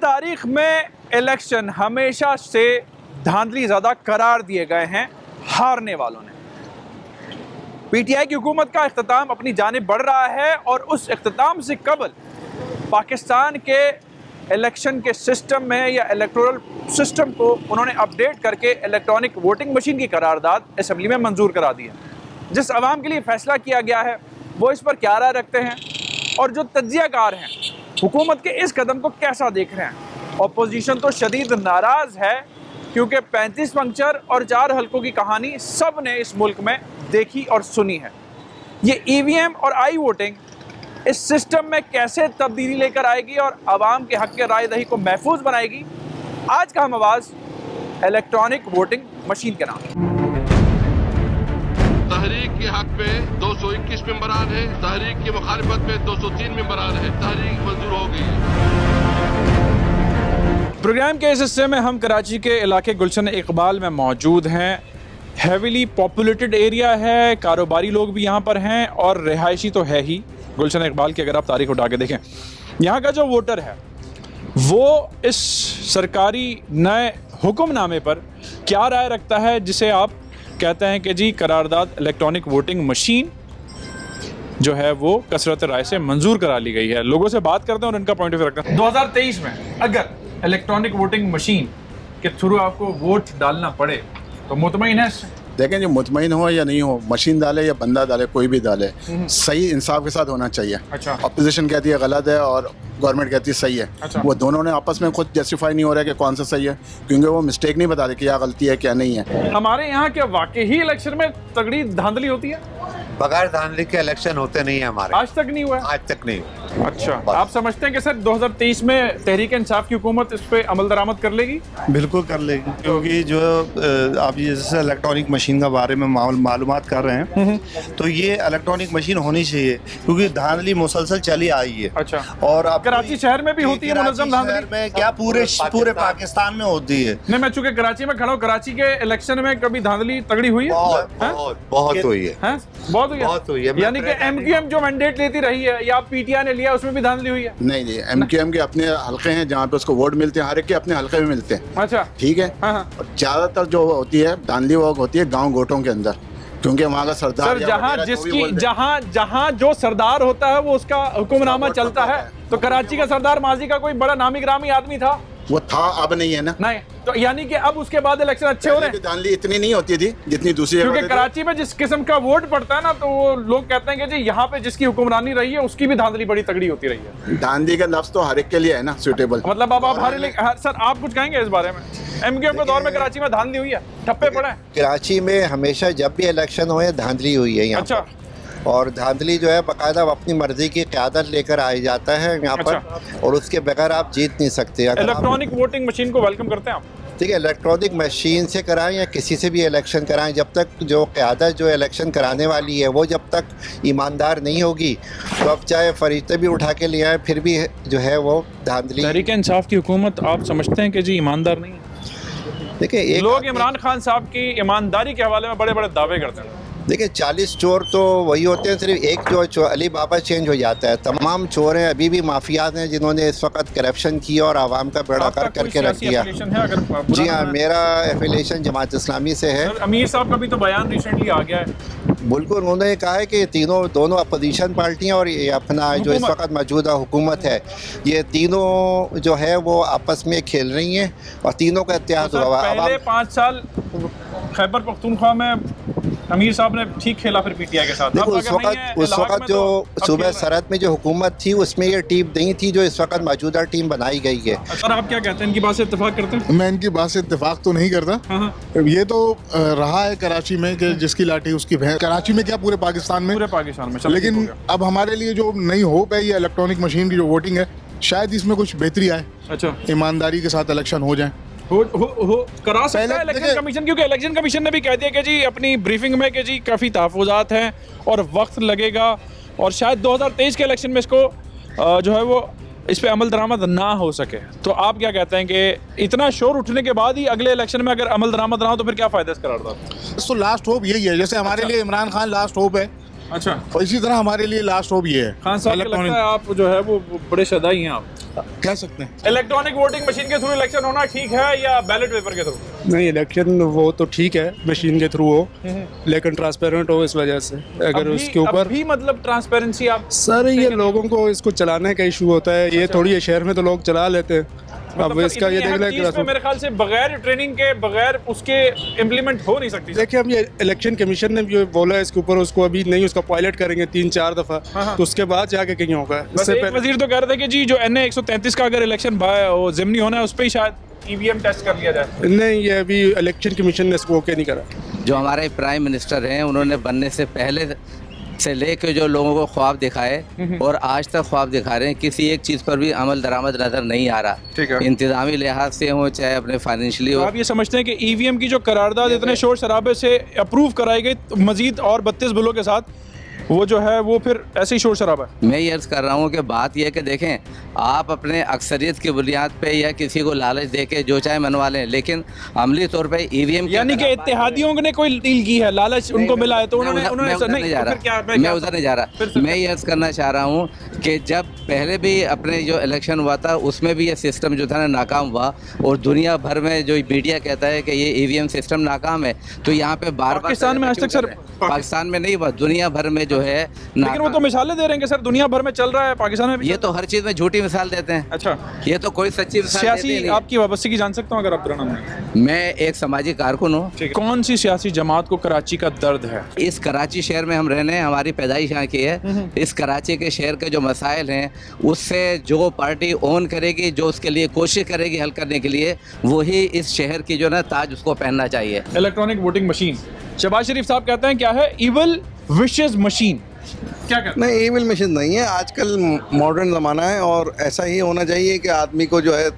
तारीख में इलेक्शन हमेशा से धांधली ज़्यादा करार दिए गए हैं हारने वालों ने। पीटीआई की हुकूमत का इख्तिताम अपनी जानिब बढ़ रहा है और उस इख्तिताम से कबल पाकिस्तान के इलेक्शन के सिस्टम में या इलेक्टोरल सिस्टम को उन्होंने अपडेट करके इलेक्ट्रॉनिक वोटिंग मशीन की करारदाद असेंबली में मंजूर करा दी है। जिस आवाम के लिए फ़ैसला किया गया है वो इस पर क्या राय रखते हैं और जो तज्ज़ियाकार हैं हुकूमत के इस कदम को कैसा देख रहे हैं। अपोजिशन तो शदीद नाराज़ है क्योंकि 35 पंक्चर और 4 हलकों की कहानी सब ने इस मुल्क में देखी और सुनी है। ये ईवीएम और आई वोटिंग इस सिस्टम में कैसे तब्दीली लेकर आएगी और आवाम के हक़ के राय दही को महफूज बनाएगी, आज का हम आवाज़ इलेक्ट्रॉनिक वोटिंग मशीन के नाम। तहरीक के हक पे 221 मेंबरान है, तहरीक की मुखालिफत पे 203 मेंबरान है। तहरीक मंजूर हो गई है। प्रोग्राम के इस हिस्से में हम कराची के इलाके गुलशन इकबाल में मौजूद हैं। हैविली पॉपुलेटेड एरिया है, कारोबारी लोग भी यहाँ पर हैं और रिहायशी तो है ही। गुलशन इकबाल की अगर आप तारीख उठा के देखें, यहाँ का जो वोटर है वो इस सरकारी नए हुक्मनामे पर क्या राय रखता है जिसे आप कहते हैं कि जी करारदाद इलेक्ट्रॉनिक वोटिंग मशीन जो है वो कसरत राय से मंजूर करा ली गई है। लोगों से बात करते हैं और इनका पॉइंट ऑफ व्यू रखते हैं। 2023 में अगर इलेक्ट्रॉनिक वोटिंग मशीन के थ्रू आपको वोट डालना पड़े तो मुतमईन है इससे? देखें जो मुतमईन हो या नहीं हो, मशीन डाले या बंदा डाले, कोई भी डाले, सही इंसाफ के साथ होना चाहिए। अच्छा। अपोजिशन कहती है गलत है और गवर्नमेंट कहती है सही है। अच्छा। वो दोनों ने आपस में खुद जस्टिफाई नहीं हो रहा है कि कौन सा सही है, क्योंकि वो मिस्टेक नहीं बता रहे क्या गलती है क्या नहीं है। हमारे यहाँ क्या वाकई ही इलेक्शन में तगड़ी धांधली होती है? बगैर धांधली के इलेक्शन होते नहीं है हमारे। आज तक नहीं हुआ? आज तक नहीं। अच्छा, आप समझते हैं कि सर 2023 में तहरीक इंसाफ की हुकूमत इस पे अमल दरामद कर लेगी? बिल्कुल कर लेगी, क्योंकि जो आप जैसे इलेक्ट्रॉनिक मशीन के बारे में मालूमात कर रहे हैं तो ये इलेक्ट्रॉनिक मशीन होनी चाहिए क्योंकि धांधली मुसलसल चली आई है। अच्छा। और अब कराची शहर में भी होती है मुनज़्ज़म धांधली? में क्या पूरे पाकिस्तान में होती है। नहीं, मैं चूंकि कराची में खड़ा हूँ, कराची के इलेक्शन में कभी धांधली तगड़ी हुई है? बहुत हुई है। बहुत हुई है। यानी कि एमक्यूएम जो मैंडेट लेती रही है या पीटीआई ने लिया उसमें भी धांधली हुई है? नहीं, एमक्यूएम के अपने हल्के हैं जहाँ पे उसको वोट मिलते हैं, हर एक के अपने हल्के में मिलते हैं। अच्छा, ठीक है। और ज्यादातर जो होती है धांधली वो होती है गाँव गोटों के अंदर, क्योंकि वहाँ का सरदार जहाँ जो सरदार होता है वो उसका हुक्मनामा चलता है। तो कराची का सरदार माजी का कोई बड़ा नामी ग्रामी आदमी था? वो था, अब नहीं है ना। नहीं, तो यानी कि अब उसके बाद इलेक्शन अच्छे हो रहे हैं? धांधली इतनी नहीं होती थी जितनी दूसरी, क्योंकि कराची में जिस किस्म का वोट पड़ता है ना, तो वो लोग कहते हैं कि जी यहाँ पे जिसकी हुक्मरानी रही है उसकी भी धांधली बड़ी तगड़ी होती रही है। धांधली का लफ्ज तो हर एक के लिए है ना सूटेबल। मतलब अब आप सर आप कुछ कहेंगे इस बारे में? एमक्यूएम के दौर में कराची में धांधली हुई है, ठप्पे पड़े हैं? कराची में हमेशा जब भी इलेक्शन हुए धांधली हुई है यहाँ। अच्छा। और धांधली जो है बाकायदा अपनी मर्जी की क़यादत लेकर आ जाता है यहाँ पर, और उसके बगैर आप जीत नहीं सकते। इलेक्ट्रॉनिक वोटिंग मशीन को वेलकम करते हैं आप? ठीक है, इलेक्ट्रॉनिक मशीन से कराएं या किसी से भी इलेक्शन कराएं, जब तक जो क़यादत जो इलेक्शन कराने वाली है वो जब तक ईमानदार नहीं होगी तो अब चाहे फरिश्ते भी उठा के ले आए फिर भी जो है वो धांधली। तहरीक इंसाफ की हुकूमत आप समझते हैं कि जी ईमानदार नहीं है? देखिए, लोग इमरान खान साहब की ईमानदारी के हवाले में बड़े बड़े दावे करते हैं। देखिए 40 चोर तो वही होते हैं, सिर्फ एक जो अली बाबा चेंज हो जाता है। तमाम चोर हैं, अभी भी माफियाज हैं जिन्होंने इस वक्त करप्शन की और आवाम का बेड़ा कर करके रख दिया। जी हाँ, मेरा एफिलिएशन जमात इस्लामी से है। अमीर साहब का भी तो बयान रिसेंटली आ गया है। बिल्कुल, उन्होंने कहा है कि दोनों अपोजिशन पार्टियां और ये अपना जो इस वक्त मौजूदा हुकूमत है, ये तीनों जो है वो आपस में खेल रही हैं और तीनों का इत्तेहाद हुआ। पहले 5 साल खैबर पख्तूनख्वा में अमीर साहब ने ठीक खेला, फिर पीटीआई के साथ। देखो उस वक्त जो सूबे सरहद में जो हुकूमत थी उसमें ये टीम नहीं थी जो इस वक्त मौजूदा टीम बनाई गई है। सर आप क्या कहते हैं, इनकी बात से इत्तेफाक करते हैं? मैं इनकी बात से इत्तेफाक तो नहीं करता। ये तो रहा है कराची में कि जिसकी लाठी उसकी भैंस। कराची में क्या पूरे पाकिस्तान में, लेकिन अब हमारे लिए जो नई होप है ये इलेक्ट्रॉनिक मशीन की जो वोटिंग है, शायद इसमें कुछ बेहतरी आए। अच्छा, ईमानदारी के साथ इलेक्शन हो जाए। करा सकता है इलेक्शन कमीशन, क्योंकि इलेक्शन कमीशन ने भी कह दिया कि जी अपनी ब्रीफिंग में कि जी काफ़ी तहफ़्फ़ुज़ात हैं और वक्त लगेगा और शायद 2023 के इलेक्शन में इसको जो है वो इस पे अमल दरामद ना हो सके। तो आप क्या कहते हैं कि इतना शोर उठने के बाद ही अगले इलेक्शन में अगर अमल दरामद ना हो तो फिर क्या फ़ायदा इस करारदाद? तो लास्ट होप यही है, जैसे हमारे लिए इमरान खान लास्ट होप है। अच्छा, और इसी तरह हमारे लिए लास्ट होप ये है। खान साहब, लगता है आप जो है वो बड़े शदाई हैं आप। कह सकते हैं। इलेक्ट्रॉनिक वोटिंग मशीन के थ्रू इलेक्शन होना ठीक है या बैलेट पेपर के थ्रू? नहीं, इलेक्शन वो तो ठीक है मशीन के थ्रू हो, लेकिन ट्रांसपेरेंट हो इस वजह से। अगर उसके ऊपर भी मतलब ट्रांसपेरेंसी आप सर, ये लोगों को इसको चलाने का इशू होता है। ये थोड़ी शहर में तो लोग चला लेते हैं। अब इसका ये देख लें, मेरे ख्याल से बगैर ट्रेनिंग के, बगैर उसके इम्प्लीमेंट हो नहीं सकती। देखिए, हम ये इलेक्शन कमीशन ने जो बोला है इसके ऊपर, उसको अभी नहीं, उसका पायलट करेंगे 3-4 दफा, तो उसके बाद जाके कहीं होगा। इससे पहले वजीर तो कह रहे थे कि जी जो NA 133 का अगर इलेक्शन ज़िमनी होना है उस पर ही शायद EVM टेस्ट कर लिया जाए। नहीं, ये अभी इलेक्शन कमीशन ने इसको ओके नहीं करा। जो हमारे प्राइम मिनिस्टर हैं, उन्होंने बनने से पहले से लेके जो लोगों को ख्वाब दिखाए और आज तक ख्वाब दिखा रहे हैं, किसी एक चीज़ पर भी अमल दरामद नज़र नहीं आ रहा। ठीक है। इंतज़ामी लिहाज से हो चाहे अपने फाइनेंशियली हो। आप ये समझते हैं कि EVM की जो करारदाद इतने शोर शराबे से अप्रूव कराई गई, तो मजीद और 32 बिलों के साथ वो जो है वो फिर ऐसे ही शोर शराबा है? मैं ये अर्ज़ कर रहा हूँ कि बात यह है कि देखें, आप अपने अक्सरियत की बुनियाद पे या किसी को लालच दे के जो चाहे मनवा लें, लेकिन अमली तौर पे EVM यानी कि इत्तेहादियों ने कोई डील की है, लालच उनको मिला है, तो उन्होंने मैं उधर नहीं जा रहा। मैं ये अर्ज़ करना चाह रहा हूँ कि जब पहले भी अपने जो इलेक्शन हुआ था उसमें भी ये सिस्टम जो था ना नाकाम हुआ, और दुनिया भर में जो मीडिया कहता है कि ये EVM सिस्टम नाकाम है, तो यहाँ पे बार पाकिस्तान में आज तक सर, पाकिस्तान में नहीं हुआ, दुनिया भर में जो है। लेकिन वो तो मिसालें दे रहे हैं सर, दुनिया भर में चल रहा है, पाकिस्तान में भी। ये तो हर चीज़ में झूठी मिसाल देते हैं। अच्छा, ये तो कोई सच्ची मिसाल सियासी आपकी वाबस्तगी जान सकता हूँ अगर आप दुराना? मैं एक समाजी कारकुन हूँ। कौन सी सियासी जमात को कराची का दर्द है? इस कराची शहर में हम रहने, हमारी पैदाइश यहाँ की है। इस कराची के शहर के जो मसाइल हैं उससे जो पार्टी ओन करेगी, जो उसके लिए कोशिश करेगी हल करने के लिए, वही इस शहर की जो ना ताज उसको पहनना चाहिए। इलेक्ट्रॉनिक वोटिंग मशीन, शहबाज शरीफ साहब कहते हैं क्या है? Evil wishes machine. क्या कहते हैं? नहीं, इविल मशीन नहीं है। आजकल मॉडर्न ज़माना है और ऐसा ही होना चाहिए कि आदमी को जो है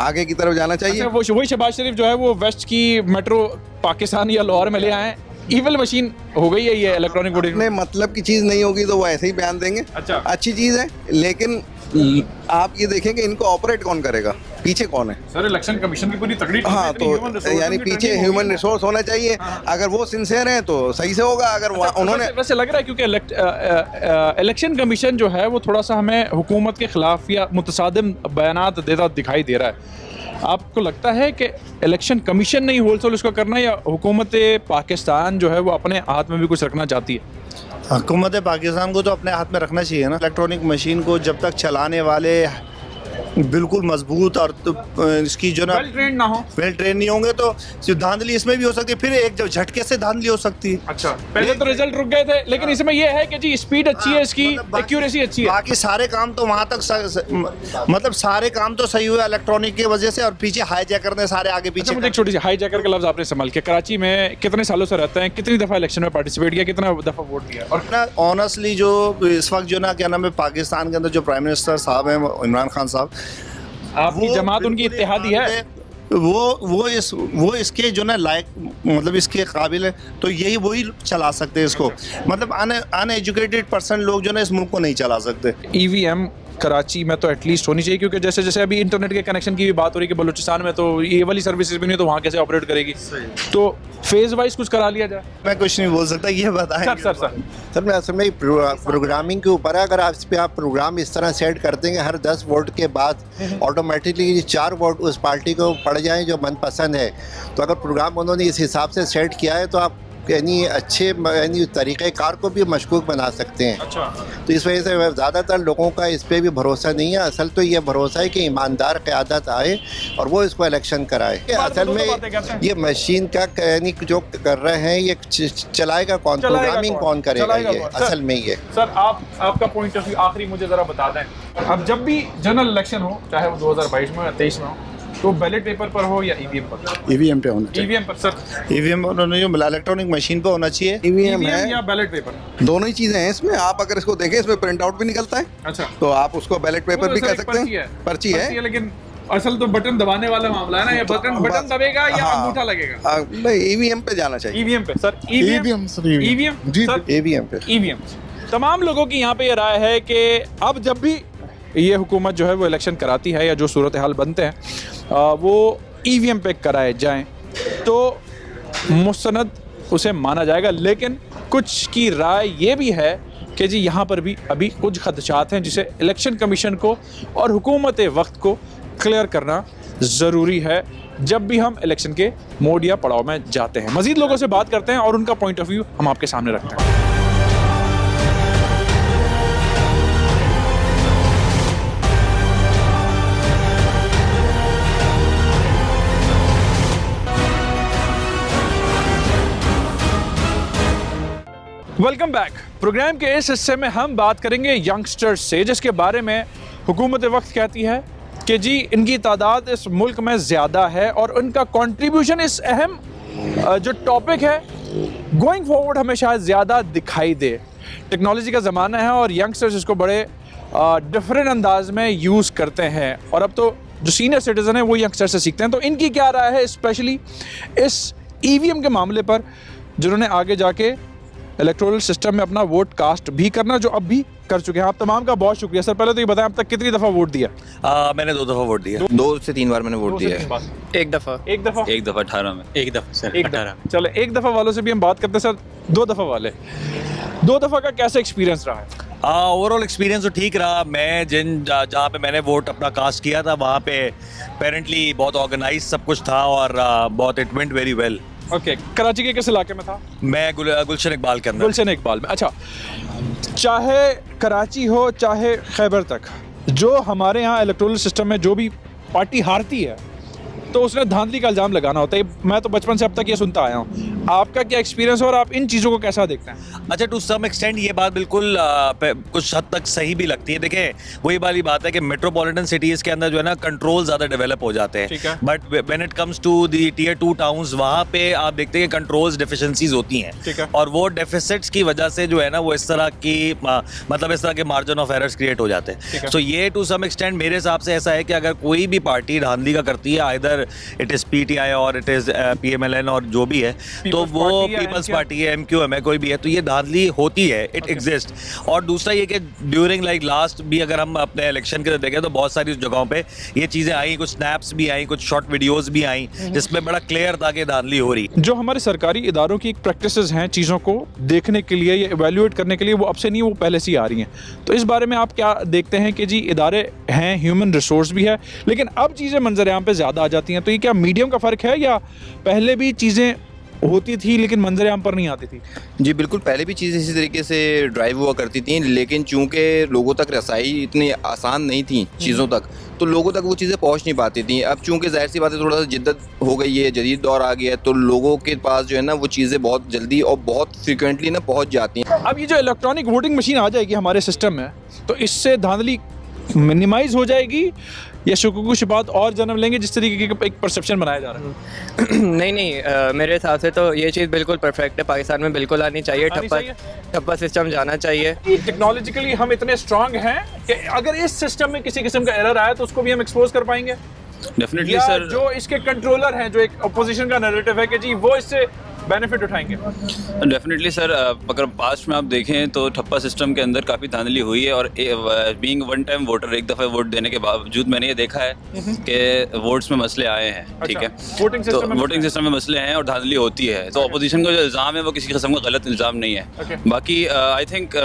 आगे की तरफ जाना चाहिए। अच्छा, वही शहबाज शरीफ जो है वो वेस्ट की मेट्रो पाकिस्तान या लाहौर में ले आए, इविल मशीन हो गई है ये इलेक्ट्रॉनिक वोटिंग। अपने मतलब की चीज़ नहीं होगी तो वो ऐसे ही बयान देंगे। अच्छा, अच्छी चीज़ है, लेकिन आप ये देखेंगे इनको ऑपरेट कौन करेगा, पीछे कौन है? सर, इलेक्शन कमीशन की पूरी तकड़ी। हाँ, तो यानी पीछे ह्यूमन रिसोर्स होना चाहिए। अगर वो सिंसियर हैं तो सही से होगा। अगर उन्होंने वैसे लग रहा है क्योंकि इलेक्शन कमीशन जो है वो थोड़ा सा हमें हुकूमत के खिलाफ या मुतसादिम बयानात देता दिखाई दे रहा है। आपको लगता है कि इलेक्शन कमीशन नहीं होलसेल उसको करना, या हुकूमत पाकिस्तान जो है वो अपने हाथ में भी कुछ रखना चाहती है? हुकूमत पाकिस्तान को तो अपने हाथ में रखना चाहिए ना। इलेक्ट्रॉनिक मशीन को जब तक चलाने वाले बिल्कुल मजबूत और तो इसकी जो ना वेल ट्रेन नहीं होंगे तो धांधली इसमें भी हो सकती है। फिर एक जब झटके से धांधली हो सकती है। अच्छा, पहले तो रिजल्ट रुक गए थे, लेकिन इसमें यह है कि जी स्पीड अच्छी है, इसकी एक्यूरेसी अच्छी है, बाकी सारे काम तो वहां तक मतलब सारे काम तो सही हुए इलेक्ट्रॉनिक की वजह से, और पीछे हाईजैकर ने सारे आगे पीछे। मुझे एक छोटी सी, हाईजैकर का लफ्ज आपने इस्तेमाल किया, कराची में कितने सालों से रहते हैं, कितनी दफा इलेक्शन में पार्टिसिपेट किया, कितना दफा वोट दिया? और ना ऑनेस्टली जो इस वक्त जो ना क्या नाम है पाकिस्तान के अंदर जो प्राइम मिनिस्टर साहब हैं इमरान खान साहब, आपकी जमात उनकी इत्तेहादी है, वो इसके जो ना लायक मतलब इसके काबिल है, तो यही वही चला सकते हैं इसको। मतलब अनएजुकेटेड पर्सन लोग जो ना इस मुल्क को नहीं चला सकते। EVM कराची में तो एटलीस्ट होनी चाहिए, क्योंकि जैसे जैसे अभी इंटरनेट के कनेक्शन की भी बात हो रही है कि बलूचिस्तान में तो ये वाली सर्विसेज भी नहीं, तो वहाँ कैसे ऑपरेट करेगी? तो फेज वाइज कुछ करा लिया जाए। मैं कुछ नहीं बोल सकता, ये बताएं सर मैं असल में प्रोग्रामिंग के ऊपर है। अगर आप इस पर आप प्रोग्राम इस तरह सेट कर देंगे हर 10 वोट के बाद ऑटोमेटिकली 4 वोट उस पार्टी को पड़ जाएं जो मनपसंद है, तो अगर प्रोग्राम उन्होंने इस हिसाब से सेट किया है तो आप यानी अच्छे यानी तरीक़ेकार को भी मशकूक बना सकते हैं। अच्छा, तो इस वजह से ज़्यादातर लोगों का इस पर भी भरोसा नहीं है। असल तो ये भरोसा है कि ईमानदार क़यादत आए और वो इसको इलेक्शन कराए। असल में ये मशीन का यानी जो कर रहे हैं ये चलाएगा कौन, प्रोग्रामिंग कौन करेगा, ये असल में ये। सर आपका पॉइंट ऑफ व्यू आखिरी मुझे ज़रा बता दें, अब जब भी जनरल इलेक्शन हो, चाहे वो 2022 में या 23 में हो, तो बैलेट पेपर पर हो या EVM पर? EVM पे होना चाहिए। EVM पर सर, EVM उन्होंने जो इलेक्ट्रॉनिक मशीन पे होना चाहिए। EVM है या बैलेट पेपर, दोनों ही चीज़ें हैं इसमें। आप अगर इसको देखें इसमें प्रिंट आउट भी निकलता है। अच्छा, तो आप उसको बैलेट पेपर भी कह सकते हैं, पर्ची है। लेकिन असल तो बटन दबाने वाला मामला है ना, ये बटन दबेगा या अंगूठा लगेगा? नहीं, EVM पे जाना चाहिए। EVM पे सर, EVM जी, EVM पे। EVM तमाम लोगों की यहाँ पे ये राय है कि अब जब भी ये हुकूमत जो है वो इलेक्शन कराती है या जो सूरत हाल बनते हैं वो EVM पे कराए जाएं तो मुस्तनद उसे माना जाएगा। लेकिन कुछ की राय ये भी है कि जी यहाँ पर भी अभी कुछ खदशात हैं जिसे इलेक्शन कमीशन को और हुकूमत वक्त को क्लियर करना ज़रूरी है जब भी हम इलेक्शन के मोड या पड़ाव में जाते हैं। मज़ीद लोगों से बात करते हैं और उनका पॉइंट ऑफ व्यू हम आपके सामने रखते हैं। Welcome back. प्रोग्राम के इस हिस्से में हम बात करेंगे यंगस्टर्स से, जिसके बारे में हुकूमत वक्त कहती है कि जी इनकी तादाद इस मुल्क में ज़्यादा है और उनका कंट्रीब्यूशन इस अहम जो टॉपिक है गोइंग फॉरवर्ड हमें शायद ज़्यादा दिखाई दे। टेक्नोलॉजी का ज़माना है और यंगस्टर्स इसको बड़े डिफरेंट अंदाज में यूज़ करते हैं और अब तो जो सीनियर सिटीज़न हैं वो यंगस्टर से सीखते हैं। तो इनकी क्या राय है स्पेशली इस EVM के मामले पर, जिन्होंने आगे जाके इलेक्टोरल सिस्टम में अपना वोट कास्ट भी करना जो अब भी कर चुके हैं। आप तमाम का बहुत शुक्रिया। सर पहले तो ये बताएं आप तक कितनी दफ़ा वोट दिया? मैंने 2 दफ़ा वोट दिया। 2 से 3 बार मैंने वोट दिया है। एक दफ़ा 18 में। एक दफ़ा सर 18 में। चलो एक दफ़ा वालों से भी हम बात करते हैं। सर 2 दफ़ा वाले, 2 दफ़ा का कैसा एक्सपीरियंस रहा है? ओवरऑल एक्सपीरियंस तो ठीक रहा। मैं जहाँ पे मैंने वोट अपना कास्ट किया था वहाँ पे अपेरेंटली बहुत ऑर्गेनाइज सब कुछ था और बहुत it went very well. Okay, Karachi के किस इलाके में था? मैं गुलशन इकबाल के अंदर। गुलशन इकबाल में। अच्छा, चाहे कराची हो चाहे खैबर तक, जो हमारे यहाँ इलेक्टोरल सिस्टम में जो भी पार्टी हारती है तो उसने धांधली का इल्ज़ाम लगाना होता है। मैं तो बचपन से अब तक ये सुनता आया हूँ। आपका क्या एक्सपीरियंस और आप इन चीज़ों को कैसा देखते हैं? अच्छा, टू सम एक्सटेंड ये बात बिल्कुल कुछ हद तक सही भी लगती है। देखें, वही वाली बात है कि मेट्रोपॉलिटन सिटीज़ के अंदर जो है ना कंट्रोल ज़्यादा डेवलप हो जाते हैं, but when it comes to the tier 2 towns वहाँ पे आप देखते हैं कि कंट्रोल्स डेफिशिएंसीज होती हैं और वो डेफिसिट्स की वजह से जो है ना वो इस तरह की मतलब इस तरह के मार्जिन ऑफ एरर्स क्रिएट हो जाते हैं। सो ये टू सम एक्सटेंड मेरे हिसाब से ऐसा है कि अगर कोई भी पार्टी धांधली का करती है, आइदर इट इज़ PTI और इट इज़ PMLN और जो भी है, तो वो पीपल्स पार्टी है, MQM है, कोई भी है, तो ये धांधली होती है, इट एग्जिस्ट। और दूसरा ये कि ड्यूरिंग लाइक लास्ट भी अगर हम अपने इलेक्शन के देखें तो बहुत सारी जगहों पे ये चीज़ें आई, कुछ स्नैप्स भी आई, कुछ शॉर्ट वीडियोस भी आई जिसमें बड़ा क्लियर था कि धांधली हो रही। जो हमारे सरकारी इदारों की प्रैक्टिसेस हैं चीज़ों को देखने के लिए या इवेल्युएट करने के लिए, वो अब से नहीं, वो पहले से ही आ रही हैं। तो इस बारे में आप क्या देखते हैं कि जी इदारे हैं, ह्यूमन रिसोर्स भी है, लेकिन अब चीज़ें मंजर-ए-आम पे ज़्यादा आ जाती हैं। तो ये क्या मीडियम का फ़र्क है या पहले भी चीज़ें होती थी लेकिन मंजर-ए-आम पर नहीं आती थी? जी बिल्कुल, पहले भी चीज़ें इसी तरीके से ड्राइव हुआ करती थी, लेकिन चूंकि लोगों तक रसाई इतनी आसान नहीं थी चीज़ों तक, तो लोगों तक वो चीज़ें पहुंच नहीं पाती थी। अब चूंकि जाहिर सी बात है थोड़ा सा जिद्दत हो गई है, जदीद दौर आ गया है, तो लोगों के पास जो है ना वो चीज़ें बहुत जल्दी और बहुत फ्रिक्वेंटली ना पहुँच जाती हैं। अब ये जो इलेक्ट्रॉनिक वोटिंग मशीन आ जाएगी हमारे सिस्टम में, तो इससे धांधली मिनिमाइज हो जाएगी या शुकूक शुबात और जन्म लेंगे, जिस तरीके का एक परसेप्शन बनाया जा रहा है? नहीं, मेरे हिसाब से तो ये चीज़ बिल्कुल परफेक्ट है। पाकिस्तान में बिल्कुल आनी चाहिए, ठप्पा सिस्टम जाना चाहिए। टेक्नोलॉजिकली हम इतने स्ट्रांग हैं कि अगर इस सिस्टम में किसी किस्म का एरर आया तो उसको भी हम एक्सपोज कर पाएंगे? Definitely sir. जो इसके कंट्रोलर हैं, जो एक अपोजिशन का नैरेटिव है कि जी वो इससे बेनिफिट उठाएंगे। डेफिनेटली सर, अगर पास्ट में आप देखें तो ठप्पा सिस्टम के अंदर काफ़ी धांधली हुई है और बीइंग वन टाइम वोटर, एक दफ़ा वोट देने के बावजूद मैंने ये देखा है कि वोट्स में मसले आए हैं। ठीक है, वोटिंग सिस्टम में मसले हैं और धांधली होती है। तो अपोजिशन का जो इल्ज़ाम है वो किसी किस्म का गलत इल्ज़ाम नहीं है। बाकी आई थिंक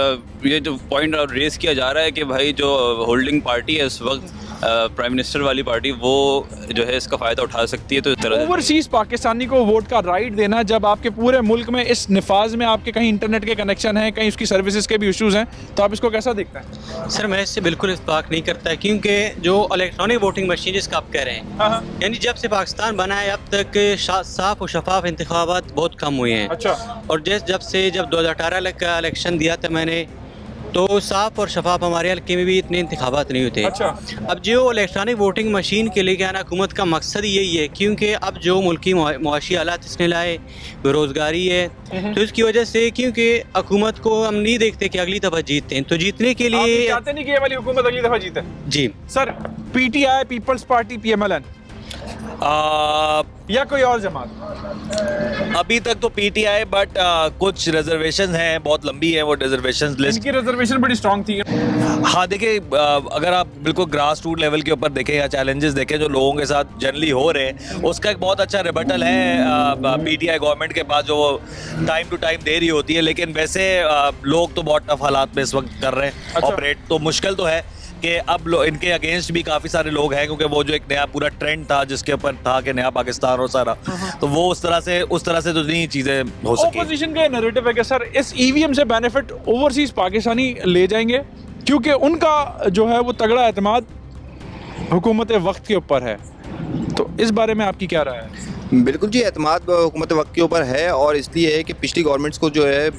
ये जो पॉइंट रेस किया जा रहा है कि भाई जो होल्डिंग पार्टी है इस वक्त प्राइम मिनिस्टर वाली पार्टी, वो जो है इसका फ़ायदा उठा सकती है। तो इस तरह ओवरसीज़ पाकिस्तानी को वोट का राइट देना, जब आपके पूरे मुल्क में इस निफाज में आपके कहीं इंटरनेट के कनेक्शन हैं, कहीं उसकी सर्विसेज के भी इश्यूज़ हैं, तो आप इसको कैसा देखते हैं? सर मैं इससे बिल्कुल इत्तेफाक नहीं करता है, क्योंकि जो इलेक्ट्रॉनिक वोटिंग मशीन जिसका आप कह रहे हैं, यानी जब से पाकिस्तान बना है अब तक साफ और शफाफ इंतखाबात बहुत कम हुए हैं। अच्छा। और जब 2018 का इलेक्शन दिया था मैंने, तो साफ और शफाफ हमारे हल्के में भी इतने इंतखाबात नहीं होते। अच्छा। अब जो इलेक्ट्रॉनिक वोटिंग मशीन के लिए क्या ना, हुकूमत का मकसद यही है, क्योंकि अब जो मुल्की मुआशी हालात इसने लाए, बेरोज़गारी है, तो इसकी वजह से, क्योंकि हुकूमत को हम नहीं देखते कि अगली दफ़ा जीतते हैं, तो जीतने के लिए चाहते नहीं कि ये वाली हुकूमत अगली दफ़ा जीते। जी sir, PTI, Peoples Party, PMLN, या कोई और जमात? अभी तक तो पीटीआई, बट कुछ रिजर्वेशन हैं, बहुत लंबी है वो रिजर्वेशन लिस्ट। इनकी रिजर्वेशन बड़ी स्ट्रांग थी। हाँ देखिए, अगर आप बिल्कुल ग्रास रूट लेवल के ऊपर देखें या चैलेंजेस देखें जो लोगों के साथ जनरली हो रहे हैं, उसका एक बहुत अच्छा रिबटल है पीटीआई गवर्नमेंट के पास जो टाइम टू टाइम दे रही होती है। लेकिन वैसे लोग तो बहुत टफ हालात में इस वक्त कर रहे हैं ऑपरेट, तो मुश्किल तो है कि अब इनके अगेंस्ट भी काफ़ी सारे लोग हैं, क्योंकि वो जो एक नया पूरा ट्रेंड था जिसके ऊपर था कि नया पाकिस्तान और सारा, तो वो उस तरह से तो नहीं चीज़ें हो सकी। ऑपोजिशन का नैरेटिव है कि सर इस ईवीएम से बेनिफिट ओवरसीज पाकिस्तानी ले जाएंगे, क्योंकि उनका जो है वो तगड़ा एतमाद हुकूमत वक्त के ऊपर है। तो इस बारे में आपकी क्या राय है? बिल्कुल जी, एतमाद हुकूमत वक्त के ऊपर है, और इसलिए है कि पिछली गवर्नमेंट्स को जो है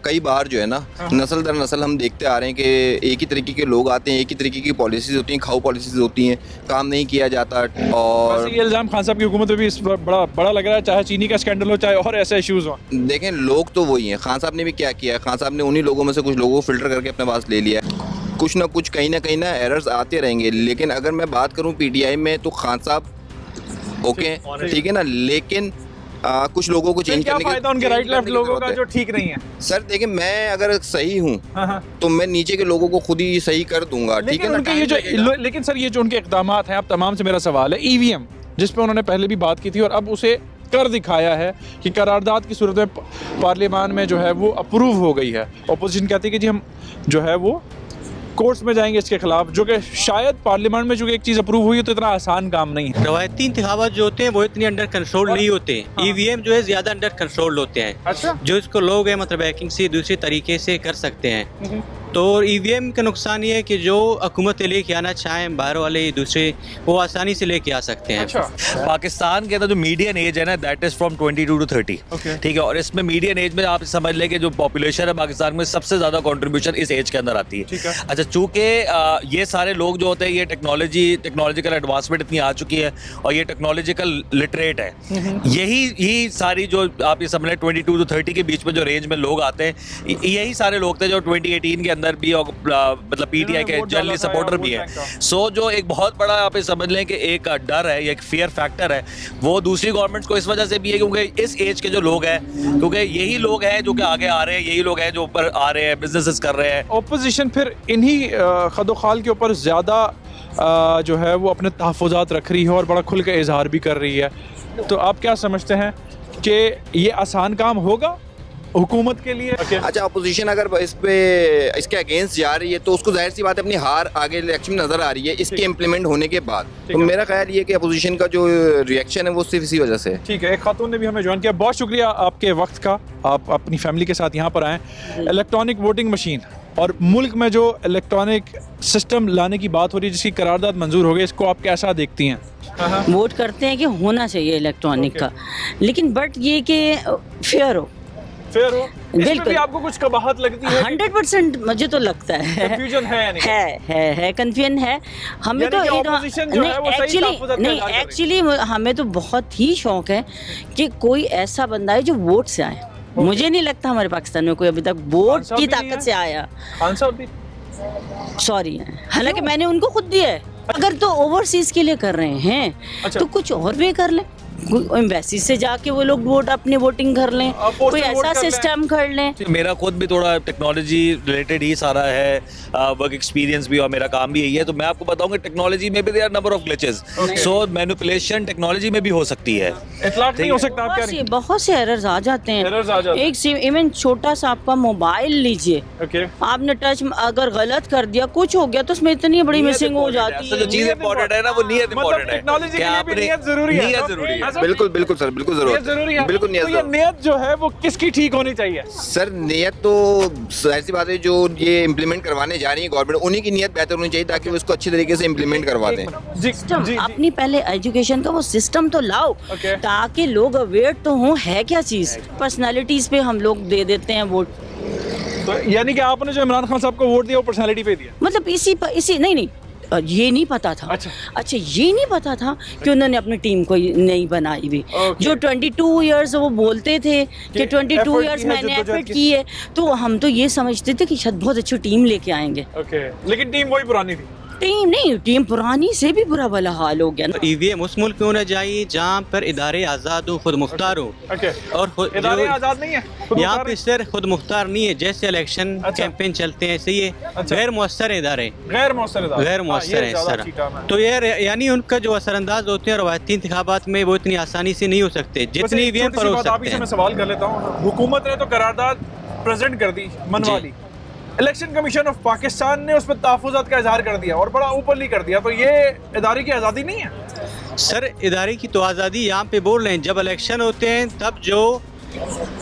कई बार जो है ना नस्ल दर नस्ल हम देखते आ रहे हैं कि एक ही तरीके के लोग आते हैं, एक ही तरीके की पॉलिसीज़ होती हैं, खाऊ पॉलिसीज़ होती हैं, काम नहीं किया जाता। और ये इल्ज़ाम खान साहब की हुकूमत में भी इस बड़ा लग रहा है, चाहे चीनी का स्कैंडल हो चाहे और ऐसे इश्यूज़ हो। देखें, लोग तो वही हैं। खान साहब ने भी क्या किया है, खान साहब ने उन्हीं लोगों में से कुछ लोगों को फ़िल्टर करके अपने पास ले लिया है। कुछ ना कुछ कहीं ना एरर्स आते रहेंगे, लेकिन अगर मैं बात करूँ पीटीआई में तो खान साहब ओके ठीक है ना, लेकिन कुछ लोगों को चेंज करने का उनके राइट लेफ्ट लोगों का जो ठीक नहीं है। सर देखिए, मैं अगर सही हूँ तो मैं नीचे के लोगों को खुद ही सही कर दूंगा, ठीक है ना। ये जो लेकिन सर ये जो उनके इक़दाम हैं, आप तमाम से मेरा सवाल है, ईवीएम जिस पे उन्होंने पहले भी बात की थी और अब उसे कर दिखाया है कि करारदाद की सूरत में पार्लियामान में जो है वो अप्रूव हो गई है। अपोजिशन कहती है कि जी हम जो है वो कोर्ट्स में जाएंगे इसके खिलाफ, जो कि शायद पार्लियामेंट में जो एक चीज़ अप्रूव हुई है तो इतना आसान काम नहीं है। रवायती इंतखाबात जो होते हैं वो इतनी अंडर कंट्रोल नहीं होते। ईवीएम जो है ज़्यादा अंडर कंट्रोल होते हैं। अच्छा। जो इसको लोग हैं मतलब हैकिंग से दूसरे तरीके से कर सकते हैं। तो ईवीएम का नुकसान ये है कि जो हुकूमत लेके आना चाहें बाहर वाले दूसरे, वो आसानी से लेके आ सकते हैं। अच्छा। पाकिस्तान के अंदर जो मीडियन एज है ना, दैट इज फ्रॉम 22 to 30, ठीक है। और इसमें मीडियन एज में आप समझ लें कि जो पॉपुलेशन है पाकिस्तान में सबसे ज़्यादा कंट्रीब्यूशन इस एज के अंदर आती है। अच्छा, चूँकि ये सारे लोग जो होते हैं ये टेक्नोलॉजिकल एडवांसमेंट इतनी आ चुकी है और ये टेक्नोलॉजिकल लिटरेट है, यही सारी जो आप ये समझ लें 22 to 30 के बीच में जो रेंज में लोग आते हैं, यही सारे लोग थे जो 2018 के अंदर भी और मतलब पीटीआई के जनरली सपोर्टर भी है। सो जो एक बहुत बड़ा आप समझ लें कि एक डर है, एक फियर फैक्टर है, वो दूसरी गवर्नमेंट्स को इस वजह से भी है क्योंकि इस एज के जो लोग हैं, क्योंकि यही लोग हैं जो कि आगे आ रहे हैं, यही लोग हैं जो ऊपर आ रहे हैं, बिजनेसेस कर रहे हैं। ऑपोजिशन फिर इन्हीं खदोखाल के ऊपर ज़्यादा जो है वो अपने तहफ़्फ़ुज़ात रख रही है और बड़ा खुल के इजहार भी कर रही है। तो आप क्या समझते हैं कि ये आसान काम होगा हुकूमत के लिए? अच्छा, अपोजिशन अगर इसके अगेंस्ट जा रही है तो उसको जाहिर सी बात है अपनी हार आगे इलेक्शन में नजर आ रही है इसके इम्प्लीमेंट होने के बाद। तो मेरा ख्याल ये कि अपोजिशन का जो रिएक्शन है वो सिर्फ इसी वजह से। ठीक है, एक खातून ने भी हमें ज्वाइन किया। बहुत शुक्रिया आपके वक्त का, आप अपनी फैमिली के साथ यहाँ पर आएँ। इलेक्ट्रॉनिक वोटिंग मशीन और मुल्क में जो इलेक्ट्रॉनिक सिस्टम लाने की बात हो रही है जिसकी करारदाद मंजूर हो गई, इसको आप कैसा देखती हैं? वोट करते हैं कि होना चाहिए इलेक्ट्रॉनिक का, लेकिन बट ये कि फेयर हो। बिल्कुल। भी आपको कुछ कबाहत लगती है? 100% मुझे तो लगता है कंफ्यूजन है कंफ्यूजन है। हमें तो एक्चुअली हमें तो बहुत ही शौक है कि कोई ऐसा बंदा है जो वोट से आए। मुझे नहीं लगता हमारे पाकिस्तान में कोई अभी तक वोट की ताकत से आया। खान साहब भी सॉरी है, हालांकि मैंने उनको खुद दिया है। अगर तो ओवरसीज के लिए कर रहे हैं तो कुछ और भी कर लें, एम्बेसी से जाके वो लोग वोट अपनी वोटिंग कर लें, कोई ऐसा सिस्टम कर लें। मेरा खुद भी थोड़ा टेक्नोलॉजी रिलेटेड ही सारा है, वर्क एक्सपीरियंस भी और मेरा काम भी यही है। तो मैं आपको बताऊंगा टेक्नोलॉजी में भी there number of glitches, so manipulation technology में भी हो सकती है। इतलाक नहीं हो सकता, आप कह रही हैं? बहुत से एरर्स आ जाते हैं। एक इवन छोटा सा आपका मोबाइल लीजिए, आपने टच अगर गलत कर दिया, कुछ हो गया तो उसमें इतनी बड़ी मिसिंग हो जाती है। जो चीज इंपॉर्टेंट है ना वो नियत इंपॉर्टेंट है। टेक्नोलॉजी के लिए भी नियत जरूरी है। बिल्कुल बिल्कुल सर, बिल्कुल जरूरी है। बिल्कुल नियत। तो ये नियत जो है वो किसकी ठीक होनी चाहिए? सर नियत तो ऐसी बात है, जो ये इम्प्लीमेंट करवाने जा रही है गवर्नमेंट, उन्हीं की नियत बेहतर होनी चाहिए ताकि वो इसको अच्छी तरीके से इम्प्लीमेंट करवा दें। अपनी पहले एजुकेशन का वो सिस्टम तो लाओ ताकि लोग अवेयर तो हों है क्या चीज। पर्सनालिटीज पे हम लोग दे देते हैं वोट। तो यानी कि आपने जो इमरान खान साहब को वोट दिया वो पर्सनालिटी पे दिया? मतलब इसी नहीं ये नहीं पता था। अच्छा ये नहीं पता था कि उन्होंने अपनी टीम को नहीं बनाई हुई। जो 22 इयर्स वो बोलते थे कि 22 इयर्स मैंने एफर्ट की है, तो हम तो ये समझते थे कि शायद बहुत अच्छी टीम लेके आएंगे। लेकिन टीम वही पुरानी थी। टीम नहीं, टीम पुरानी से भी बुरा भला हाल हो गया। ईवीएम उस मुल्क में होना चाहिए जहाँ पर इदारे आज़ाद हो, खुद मुख्तार हो। और इदारे आज़ाद नहीं है, यहाँ पे सर खुद मुख्तार नहीं है। जैसे इलेक्शन कैंपेन चलते हैं, ऐसे ये गैर मुअस्सर इदारे, गैर मुअस्सर है सर। तो यानी उनका जो असरअंदाज होते हैं रवायती इंतखाबात में, वो इतनी आसानी से नहीं हो सकते जितनी ईवीएम पर हो सकते हैं। मैं सवाल कर लेता हूँ, हुकूमत ने तो करारदाद प्रेजेंट कर दी मनवाली, इलेक्शन कमीशन ऑफ पाकिस्तान ने उस पर तहफ़्फ़ुज़ात का इजहार कर दिया और बड़ा ऊपरली कर दिया, तो ये इदारे की आज़ादी नहीं है? सर इदारे की तो आज़ादी यहाँ पे बोल रहे हैं, जब इलेक्शन होते हैं तब जो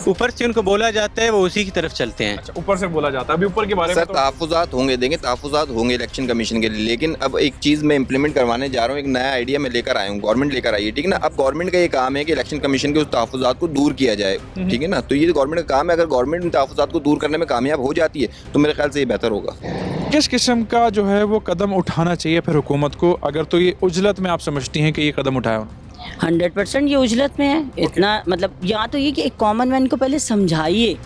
ऊपर से उनको बोला जाता है वो उसी की तरफ चलते हैं। अच्छा, ऊपर से बोला जाता है। अभी ऊपर के बारे में सर तहफ़्फ़ुज़ात होंगे, देंगे तहफ़्फ़ुज़ात होंगे इलेक्शन कमीशन के लिए, लेकिन अब एक चीज़ मैं इंप्लीमेंट करवाने जा रहा हूँ, एक नया आइडिया मैं लेकर आया हूँ, गवर्नमेंट लेकर आई है, ठीक है ना। अब गवर्नमेंट का ये काम है कि इलेक्शन कमीशन के उस तहफ़्फ़ुज़ात को दूर किया जाए, ठीक है ना। तो ये गवर्नमेंट का काम है, अगर गवर्नमेंट इन तहफ़्फ़ुज़ात को दूर करने में कामयाब हो जाती है तो मेरे ख्याल से ये बेहतर होगा। किस किस्म का जो है वो कदम उठाना चाहिए फिर हुकूमत को, अगर तो ये उजलत में आप समझती हैं कि ये कदम उठाया? 100% ये उजलत में है। इतना मतलब यहाँ तो ये कि एक कॉमन मैन को पहले समझाइए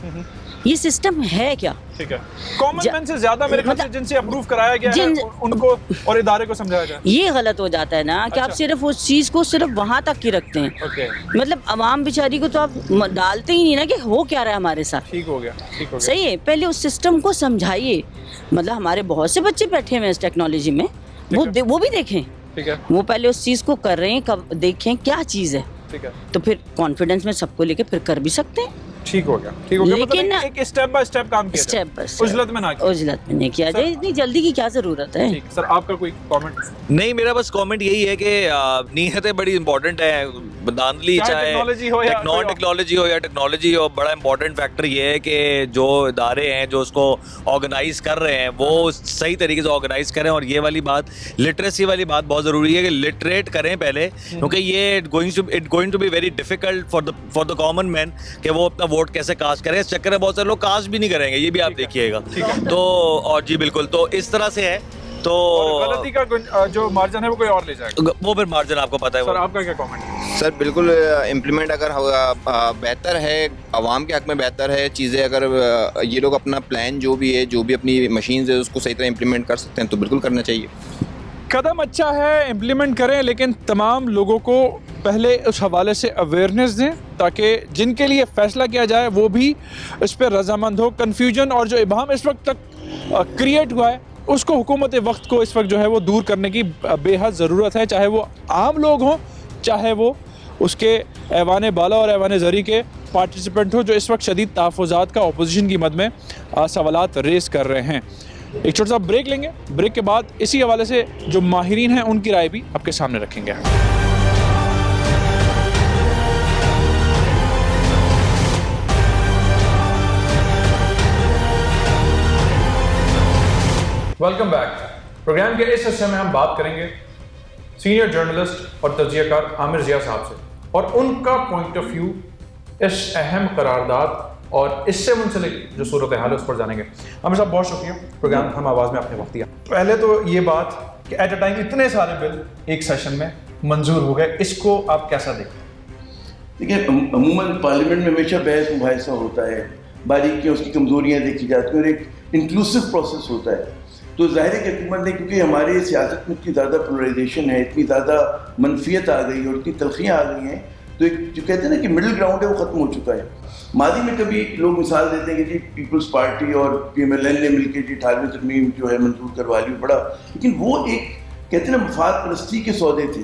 ये सिस्टम है क्या। ठीक है, कॉमन मैन से ज्यादा मेरे ख्याल से जिनसे अप्रूव कराया गया है उनको और इदारे को समझाया जाए। ये गलत हो जाता है ना कि आप सिर्फ उस चीज को सिर्फ वहाँ तक ही रखते हैं। मतलब अवाम बेचारी को तो आप डालते ही नहीं ना कि हो क्या रहा है हमारे साथ। ठीक हो गया, ठीक हो गया। सही है, पहले उस सिस्टम को समझाइए। मतलब हमारे बहुत से बच्चे बैठे हुए हैं इस टेक्नोलॉजी में, वो भी देखें। ठीक है, वो पहले उस चीज को कर रहे हैं, कब देखें क्या चीज है। ठीक है, तो फिर कॉन्फिडेंस में सबको लेके फिर कर भी सकते हैं। ठीक हो गया, ठीक हो गया। लेकिन मतलब एक स्टेप बाय स्टेप काम किया, स्टेप बाय स्टेप, उजलत में ना किया, उजलत में नहीं किया जाए। इतनी जल्दी की क्या जरूरत है। ठीक सर, आपका कोई कमेंट? नहीं, मेरा बस कमेंट यही है कि नीयतें बड़ी इंपॉर्टेंट है। धांधली चाहे टेक्नोलॉजी हो या टेक्नोलॉजी हो, बड़ा इंपॉर्टेंट फैक्टर ये है कि जो इदारे हैं जो उसको ऑर्गेनाइज कर रहे हैं वो सही तरीके से ऑर्गेनाइज करें। और ये वाली बात, लिटरेसी वाली बात बहुत ज़रूरी है कि लिटरेट करें पहले, क्योंकि ये going to be very difficult for the common man कि वो अपना वोट कैसे कास्ट करें। इस चक्कर में बहुत सारे लोग कास्ट भी नहीं करेंगे, ये भी आप देखिएगा। तो और जी बिल्कुल, तो इस तरह से है। तो गलती का जो मार्जिन है वो कोई और ले जाएगा, वो फिर मार्जिन आपको पता है। सर आपका क्या कमेंट है? सर बिल्कुल इम्प्लीमेंट अगर बेहतर है, आवाम के हक में बेहतर है चीज़ें। अगर ये लोग अपना प्लान जो भी है, जो भी अपनी मशीन है उसको सही तरह इम्प्लीमेंट कर सकते हैं तो बिल्कुल करना चाहिए। कदम अच्छा है, इम्प्लीमेंट करें, लेकिन तमाम लोगों को पहले उस हवाले से अवेयरनेस दें ताकि जिनके लिए फ़ैसला किया जाए वो भी इस पर रजामंद हो। कन्फ्यूजन और जो इबाहम इस वक्त तक क्रिएट हुआ है उसको हुकूमत वक्त को इस वक्त जो है वो दूर करने की बेहद ज़रूरत है, चाहे वो आम लोग हों, चाहे वो उसके ऐवान बाला और ऐवान ज़री के पार्टिसिपेंट हो जो इस वक्त शदीद तहफ़्फ़ुज़ात का अपोजिशन की मद में सवालात रेस कर रहे हैं। एक छोटा सा ब्रेक लेंगे, ब्रेक के बाद इसी हवाले से जो माहिरीन हैं उनकी राय भी आपके सामने रखेंगे। Welcome back. प्रोग्राम के इस हिस्से में हम बात करेंगे सीनियर जर्नलिस्ट और तज्ज़ियाकार आमिर ज़िया साहब से और उनका पॉइंट ऑफ व्यू इस अहम करारदाद और इससे मुंसलिक जो सूरत हाल है उस पर जानेंगे। आमिर साहब बहुत शुक्रिया, प्रोग्राम हम आवाज़ में आपने वक्त दिया। पहले तो ये बात कि एट अ टाइम इतने सारे बिल एक सेशन में मंजूर हो गए, इसको आप कैसा देखते हैं? देखिए, अमूमन पार्लियामेंट में हमेशा बहस मुबाहिसा होता है, बारीकियाँ उसकी कमजोरियाँ देखी जाती हैं और एक इंक्लूसिव प्रोसेस होता है। तो ज़ाहिर है कि हुकूमत ने, क्योंकि हमारी सियासत में इतनी ज़्यादा पोलराइजेशन है, इतनी ज़्यादा मनफियत आ गई है और इतनी तलखियाँ आ गई हैं, तो एक जो कहते हैं ना कि मिडिल ग्राउंड है वो ख़त्म हो चुका है। माजी में कभी लोग मिसाल देते हैं कि जी पीपल्स पार्टी और PMLN ने मिलकर जी 18वीं तरमीम जो है मंजूर करवा ली, बड़ा, लेकिन वो एक कहते हैं ना मफाद परस्ती के सौदे थे।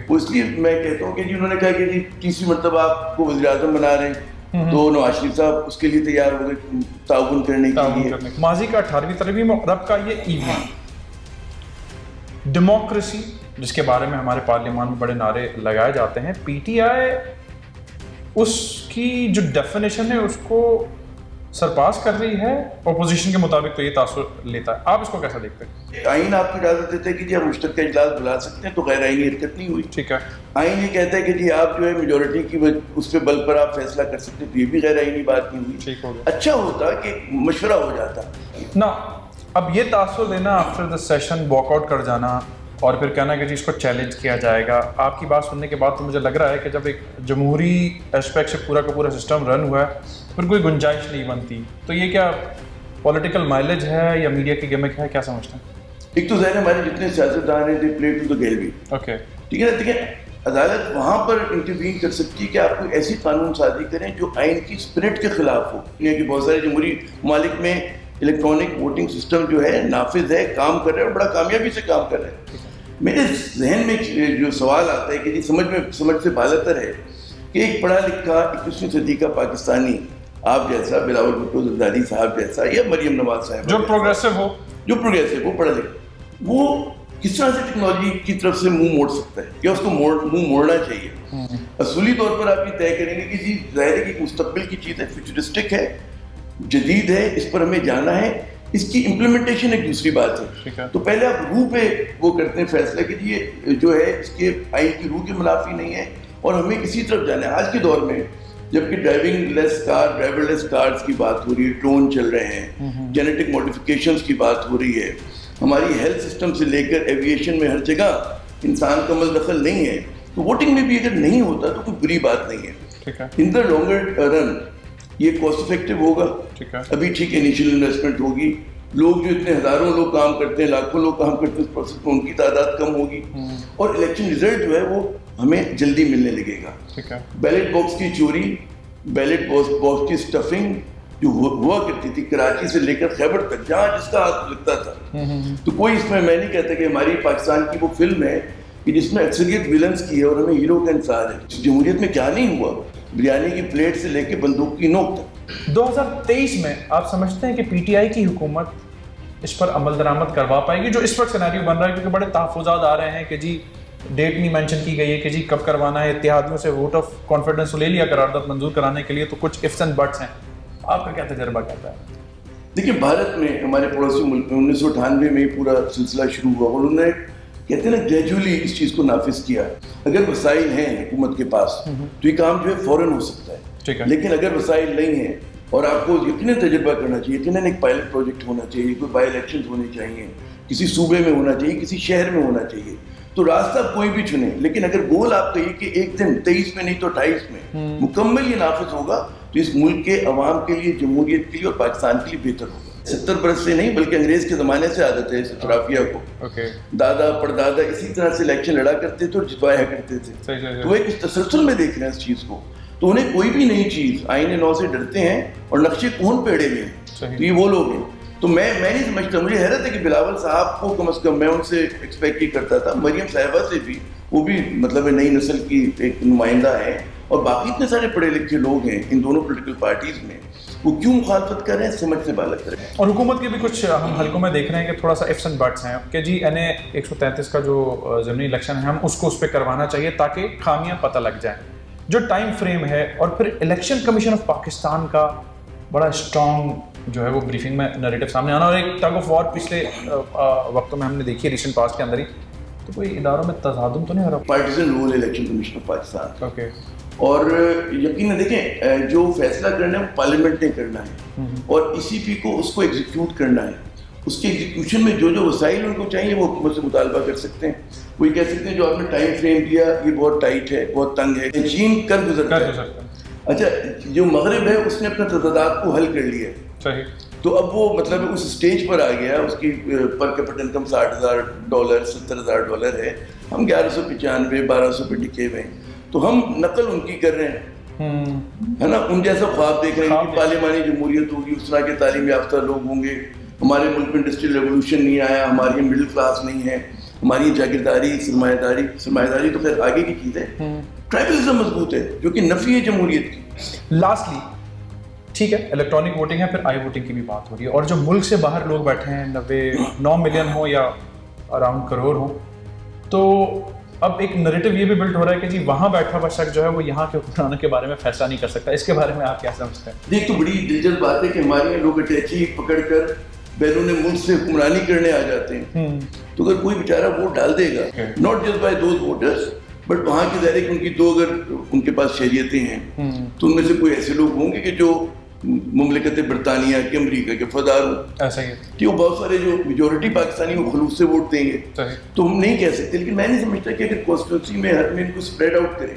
वो इसलिए मैं कहता हूँ कि जी उन्होंने कहा कि जी तीसरी मरतबा आपको वज़ीर-ए-आज़म बना रहे हैं तो नवाज शरीफ साहब उसके लिए तैयार हो गए ताउन करने के लिए। माजी का 18वीं तरमीम और अब का ये ईवी डेमोक्रेसी जिसके बारे में हमारे पार्लियामान में बड़े नारे लगाए जाते हैं, PTI उसकी जो डेफिनेशन है उसको सरपास कर रही है अपोजिशन के मुताबिक, तो ये तासुर लेता है। आप इसको कैसा देखते हैं? आइन आपको इजाजत देता है कि जी आप मुश्तरका इजलास बुला सकते हैं, तो गैर आइनी हरकत नहीं हुई। ठीक है, आइन ये कहता है कि जी आप जो है मेजोरिटी की उस पर बल पर आप फैसला कर सकते हैं, तो ये भी गैर आइनी बात नहीं हुई। ठीक हो गया। अच्छा होता कि मशवरा हो जाता ना। अब ये तासुर देना, आफ्टर द सेशन वॉकआउट कर जाना और फिर कहना कि जी इसको चैलेंज किया जाएगा, आपकी बात सुनने के बाद तो मुझे लग रहा है कि जब एक जमहूरी एस्पेक्ट से पूरा का पूरा सिस्टम रन हुआ है फिर कोई गुंजाइश नहीं बनती। तो ये क्या पॉलिटिकल माइलेज है या मीडिया की गिमिक है, क्या समझते हैं? एक तो ज़ाहिर हमारे जितने सियासतदान हैं, दे प्ले टू द गेल भी, ठीक है ना, ठीक है। अदालत वहाँ पर इंटरवीन कर सकती है कि आप कोई ऐसी कानून साजी करें जो आइन की स्पिरिट के खिलाफ हो। दुनिया के बहुत सारे जमहूरी ममालिक में इलेक्ट्रॉनिक वोटिंग सिस्टम जो है नाफिज है, काम कर रहा है और बड़ा कामयाबी से काम कर रहा है। मेरे जहन में जो सवाल आता है कि जी समझ से बालतर है कि एक पढ़ा लिखा 21वीं सदी का पाकिस्तानी आप जैसा, बिलावल भुट्टो जरदारी साहब जैसा या मरियम नवाज साहब जो प्रोग्रेसिव हो, पढ़ा लिखा, वो किस तरह से टेक्नोलॉजी की तरफ से मुंह मोड़ सकता है या उसको मुंह मोड़ना चाहिए। असूली तौर पर आप ये तय करेंगे कि जी ज़ाहिर है कि मुस्तकबिल की चीज़ है, फ्यूचरिस्टिक है, जदीद है, इस पर हमें जाना है, इसकी इम्प्लीमेंटेशन एक दूसरी बात है। तो पहले आप रूह पे वो करते हैं फैसला कि ये जो है इसके आइन की रूह के मुनाफी नहीं है और हमें इसी तरफ जाना है। आज के दौर में जबकि ड्राइवरलेस कार्स की बात हो रही है, ड्रोन चल रहे हैं, जेनेटिक मॉडिफिकेशंस की बात हो रही है, हमारी हेल्थ सिस्टम से लेकर एविएशन में हर जगह इंसान का दखल नहीं है, तो वोटिंग में भी अगर नहीं होता तो कोई बुरी बात नहीं है। इन द लॉन्गर रन ये कॉस्ट इफेक्टिव होगा। अभी ठीक इनिशियल इन्वेस्टमेंट होगी, लोग जो इतने हजारों लोग काम करते हैं, लाखों लोग काम करते हैं उस प्रोसेस में, उनकी तादाद कम होगी और इलेक्शन रिजल्ट जो है वो हमें जल्दी मिलने लगेगा। बैलेट बॉक्स की चोरी, बैलेट बॉक्स की स्टफिंग जो हुआ करती थी कराची से लेकर खैबर तक, जहाँ जिसका हाथ लगता था, तो कोई इसमें मैं नहीं कहता कि हमारी पाकिस्तान की वो फिल्म है कि जिसमें अक्सरियत विलन्स की है और हमें हीरो का इंतजार है। जमहूरियत में क्या नहीं हुआ, बिरयानी की प्लेट से लेकर बंदूक की नोक तक। 2023 में आप समझते हैं कि पीटीआई की हुकूमत इस पर अमल दरामद करवा पाएगी? जो इस वक्त सिनेरियो बन रहा है, क्योंकि बड़े तहफ़्फ़ुज़ात आ रहे हैं कि जी डेट नहीं मेंशन की गई है कि जी कब करवाना है, इत्तेहादियों से वोट ऑफ कॉन्फिडेंस ले लिया करारदाद मंजूर कराने के लिए, तो कुछ इफ्स एंड बट्स हैं। आपका क्या तजर्बा कहता है? देखिए, भारत में हमारे पड़ोसी मुल्क में 1998 में पूरा सिलसिला शुरू हुआ और उन्होंने कहते हैं ना ग्रेजुअली इस चीज़ को नाफिज किया। अगर वसाइल हैं हुकूमत के पास तो ये काम जो है फ़ौरन हो सकता है, लेकिन अगर वसाइल नहीं है और आपको यकीनन तजर्बा करना चाहिए, यकीनन एक पायलट प्रोजेक्ट होना चाहिए, कोई बाई इलेक्शन होने चाहिए, किसी सूबे में होना चाहिए, किसी शहर में होना चाहिए, तो रास्ता कोई भी चुने, लेकिन अगर गोल आप कहिए कि एक दिन 23 में नहीं तो 28 में मुकम्मल ये नाफिज होगा तो इस मुल्क के अवाम के लिए, जमहूरियत के लिए और पाकिस्तान के लिए बेहतर होगा। 70 बरस से नहीं बल्कि अंग्रेज के ज़माने से आदत है इस अतराफिया को। दादा परदादा इसी तरह से इलेक्शन लड़ा करते थे और जितवाया करते थे, तो एक तसलसल में देख रहे हैं इस चीज़ को। तो उन्हें कोई भी नई चीज़ आईने नौ से डरते हैं और नक्शे कौन पेड़े में हैं, तो ये वो लोग हैं। तो मैं नहीं समझता, मुझे हैरत है कि बिलावल साहब को कम से कम मैं उनसे एक्सपेक्ट ही करता था, मरियम साहिबा से भी, वो भी मतलब नई नस्ल की एक नुमाइंदा है, और बाकी इतने सारे पढ़े लिखे लोग हैं इन दोनों पॉलिटिकल पार्टीज में, वो क्यों मुखालफत कर रहे हैं समझ से बालक कर रहे हैं। और हुकूमत के भी कुछ हम हल्कों में देख रहे हैं कि थोड़ा सा इफ्स एंड बट्स हैं कि जी NA 133 का जो ज़मीनी इलेक्शन है हम उसको उस पर करवाना चाहिए ताकि खामियां पता लग जाएं, जो टाइम फ्रेम है। और फिर इलेक्शन कमीशन ऑफ पाकिस्तान का बड़ा स्ट्रॉन्ग जो है वो ब्रीफिंग में नैरेटिव सामने आना, और एक टग ऑफ वॉर पिछले वक्तों में हमने देखी है रिसेंट पास्ट के अंदर ही, तो कोई इदारों में तज़ादुम तो नहीं हो रहा? Partisan rule election commission of Pakistan, और यकीन देखें जो फैसला करना है वो पार्लियामेंट ने करना है और ECP को उसको एग्जीक्यूट करना है। उसके एग्जीक्यूशन में जो जो वसाइल उनको चाहिए वो हुकूमत से मुतालबा कर सकते हैं। वो कह सकते हैं जो आपने टाइम फ्रेम दिया ये बहुत टाइट है, बहुत तंग है, चीन कर गुजरता है। अच्छा, जो मगरब है उसने अपने तदाद को हल कर लिया है, तो अब वो मतलब उस स्टेज पर आ गया, उसकी पर कैपिटा इनकम $60,000 $70,000 है, हम 1195 1200 पे टिके हुए हैं, तो हम नकल उनकी कर रहे हैं, है ना, उन जैसा ख्वाब देख रहे हैं कि पार्लिमानी जमहूरियत होगी, उस तरह के तालीम याफ्ता लोग होंगे, हमारे मुल्क में इंडस्ट्रियल रेवोल्यूशन नहीं आया, हमारी मिडिल क्लास नहीं है, हमारी जागीरदारी सरमायादारी तो खैर आगे की चीज़ है, ट्राइबलिज्म मजबूत है जो कि नफी है जमहूरियत की। लास्टली ठीक है, इलेक्ट्रॉनिक वोटिंग है, फिर आई वोटिंग की भी बात हो रही है, और जो मुल्क से बाहर लोग बैठे हैं 9 मिलियन हो या अराउंड करोड़ हो, तो अब एक नैरेटिव ये भी बिल्ड हो रहा है कि जी वहाँ बैठा हुआ शख्स जो है वो यहाँ के हुक्मरानों के बारे में फैसला नहीं कर सकता। इसके बारे में आप क्या समझते हैं? देख, तो बड़ी दिलचस्प बात है कि हमारे यहाँ लोग अटैची पकड़कर बैरून मुल्क से हुक्मरानी करने आ जाते हैं, तो अगर कोई बेचारा वोट डाल देगा, not just by those voters but वहाँ की ज़ाहिर उनकी दो अगर उनके पास शरीयतें हैं तो उनमें से कोई ऐसे लोग होंगे कि जो मुमलिकत बरतानिया के अमरीका के फदार हो, ऐसा ही कि वो बहुत सारे जो मेजोरिटी पाकिस्तानी वो खलूस से वोट देंगे, तो हम नहीं कह सकते। लेकिन मैं नहीं समझता कि अगर कॉन्स्टिट्यूंसी में हर में इनको स्प्रेड आउट करें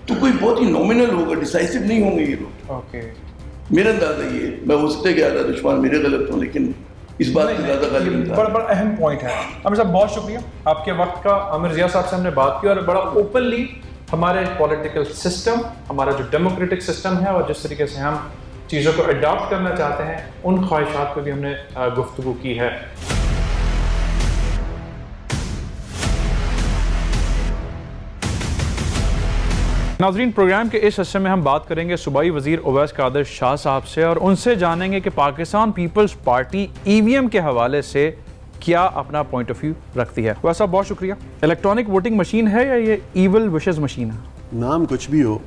तो कोई बहुत ही नॉमिनल होगा, डिसाइसिव नहीं होंगे ये लोग। मेरा अंदाजा ये, मैं हो सकता है कि आधा दुश्मन मेरे गलत हों, लेकिन इस बात से ज़्यादा गालिब बड़ा अहम पॉइंट है। आमिर साहब बहुत शुक्रिया आपके वक्त का। आमिर ज़िया साहब से हमने बात की और बड़ा ओपनली हमारे पॉलिटिकल सिस्टम, हमारा जो डेमोक्रेटिक सिस्टम है और जिस तरीके से हम चीज़ों को अडॉप्ट करना चाहते हैं, उन ख्वाहिशात पर भी हमने गुफ्तगू की है। नाज़रीन, प्रोग्राम के इस हिस्से में हम बात करेंगे सूबाई वज़ीर उवैस कादिर शाह साहब से और उनसे जानेंगे कि पाकिस्तान पीपल्स पार्टी ईवीएम के हवाले से क्या अपना पॉइंट ऑफ व्यू रखती है। वैसा बहुत शुक्रिया। इलेक्ट्रॉनिक वोटिंग मशीन है या ये ईवल विशेस मशीन है? नाम कुछ भी हो,